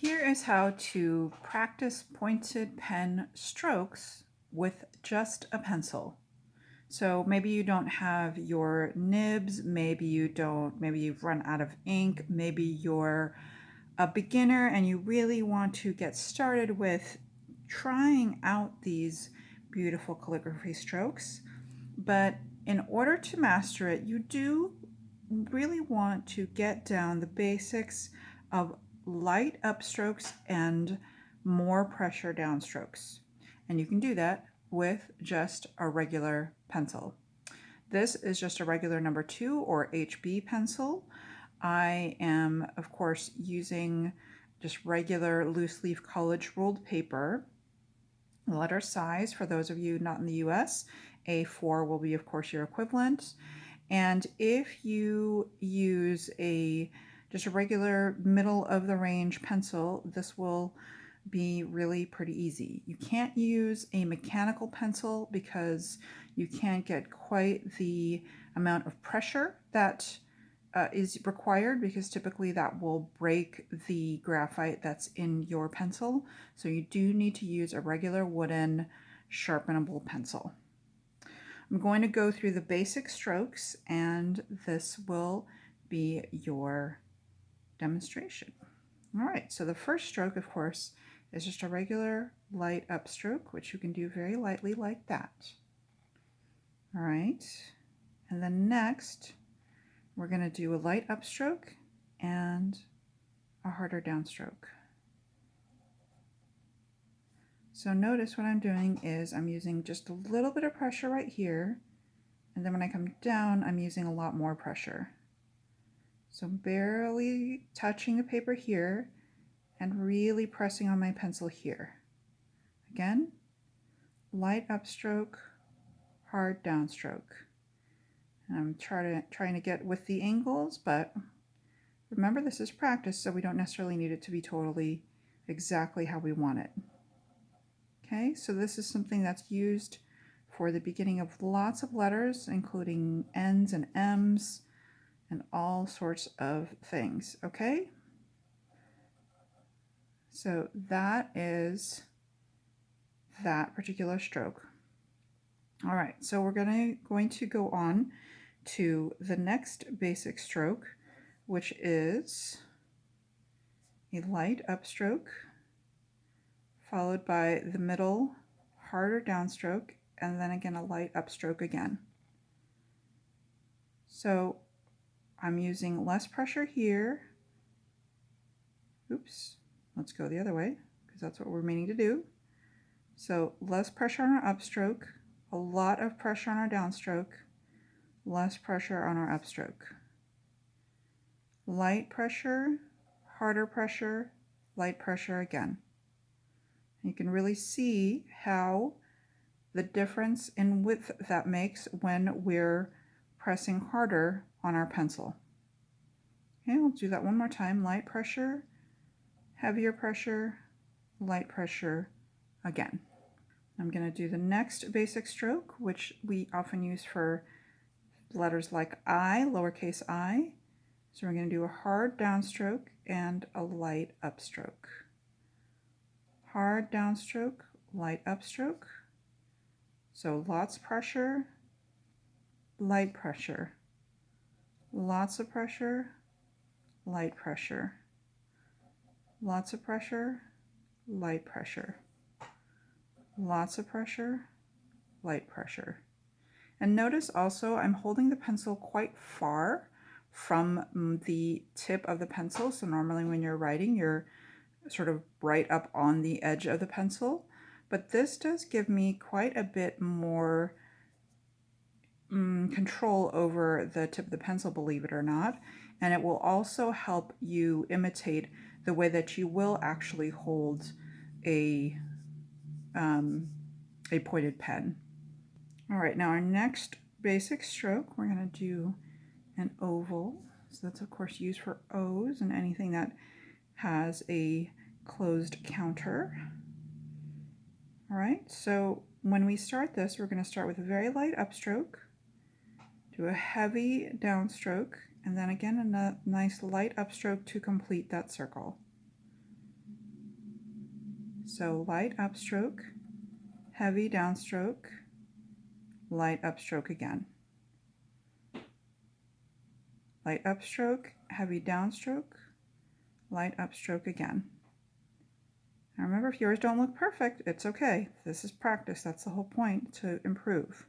Here is how to practice pointed pen strokes with just a pencil. So maybe you don't have your nibs, maybe you've run out of ink, maybe you're a beginner and you really want to get started with trying out these beautiful calligraphy strokes. But in order to master it, you do really want to get down the basics of light upstrokes and more pressure downstrokes. And you can do that with just a regular pencil. This is just a regular number 2 or HB pencil. I am, of course, using just regular loose leaf college ruled paper. Letter size, for those of you not in the US, A4 will be, of course, your equivalent. And if you use just a regular middle of the range pencil, this will be really pretty easy. You can't use a mechanical pencil because you can't get quite the amount of pressure that is required, because typically that will break the graphite that's in your pencil. So you do need to use a regular wooden sharpenable pencil. I'm going to go through the basic strokes and this will be your demonstration. All right, so the first stroke, of course, is just a regular light upstroke, which you can do very lightly like that. All right, and then next, we're going to do a light upstroke and a harder downstroke. So notice what I'm doing is I'm using just a little bit of pressure right here, and then when I come down, I'm using a lot more pressure. So barely touching the paper here and really pressing on my pencil here. Again, light upstroke, hard downstroke. And I'm trying to get with the angles, but remember this is practice, so we don't necessarily need it to be totally exactly how we want it. Okay, so this is something that's used for the beginning of lots of letters, including N's and M's and all sorts of things, okay? So that is that particular stroke. All right, so we're going to go on to the next basic stroke, which is a light upstroke, followed by the middle harder downstroke, and then again a light upstroke again. So I'm using less pressure here. Oops, let's go the other way because that's what we're meaning to do. So less pressure on our upstroke, a lot of pressure on our downstroke, less pressure on our upstroke. Light pressure, harder pressure, light pressure again. You can really see how the difference in width that makes when we're pressing harder on our pencil. Okay, we'll do that one more time. Light pressure, heavier pressure, light pressure again. I'm going to do the next basic stroke, which we often use for letters like I, lowercase I. So we're going to do a hard downstroke and a light upstroke. Hard downstroke, light upstroke. So lots of pressure, light pressure. Lots of pressure, light pressure. Lots of pressure, light pressure. Lots of pressure, light pressure. And notice also I'm holding the pencil quite far from the tip of the pencil. So normally when you're writing, you're sort of right up on the edge of the pencil. But this does give me quite a bit more control over the tip of the pencil, believe it or not. And it will also help you imitate the way that you will actually hold a pointed pen. All right, now our next basic stroke, we're going to do an oval. So that's of course used for O's and anything that has a closed counter. All right, so when we start this, we're going to start with a very light upstroke, do a heavy downstroke, and then again a nice light upstroke to complete that circle. So light upstroke, heavy downstroke, light upstroke again. Light upstroke, heavy downstroke, light upstroke again. Now remember, if yours don't look perfect, it's okay. This is practice. That's the whole point, to improve.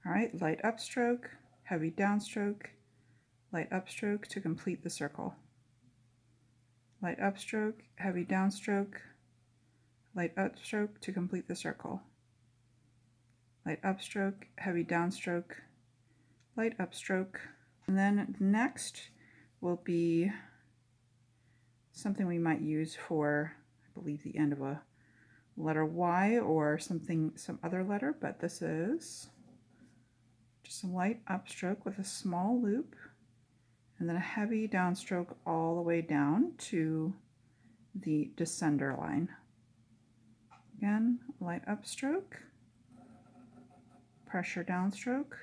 All right, light upstroke, heavy downstroke, light upstroke to complete the circle. Light upstroke, heavy downstroke, light upstroke to complete the circle. Light upstroke, heavy downstroke, light upstroke. And then next will be something we might use for, I believe, the end of a letter Y or some other letter, but this is just a light upstroke with a small loop and then a heavy downstroke all the way down to the descender line. Again, light upstroke, pressure downstroke,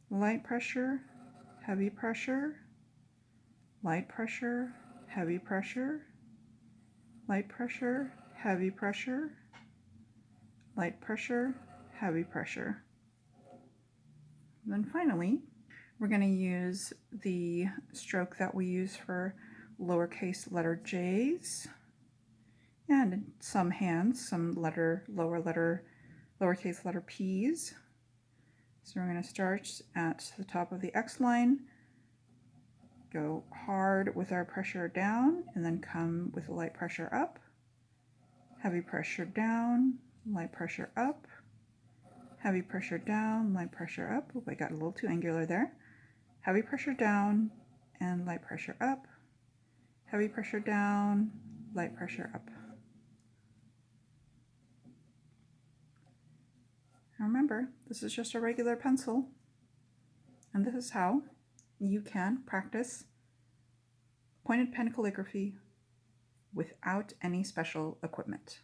light pressure, heavy pressure, light pressure, heavy pressure, light pressure, heavy pressure, light pressure, heavy pressure. And then finally, we're going to use the stroke that we use for lowercase letter J's and some hands, some lowercase letter P's. So we're going to start at the top of the X line, go hard with our pressure down, and then come with light pressure up, heavy pressure down, light pressure up, heavy pressure down, light pressure up. Oop, I got a little too angular there. Heavy pressure down and light pressure up, heavy pressure down, light pressure up. Now remember, this is just a regular pencil, and this is how you can practice pointed pen calligraphy without any special equipment.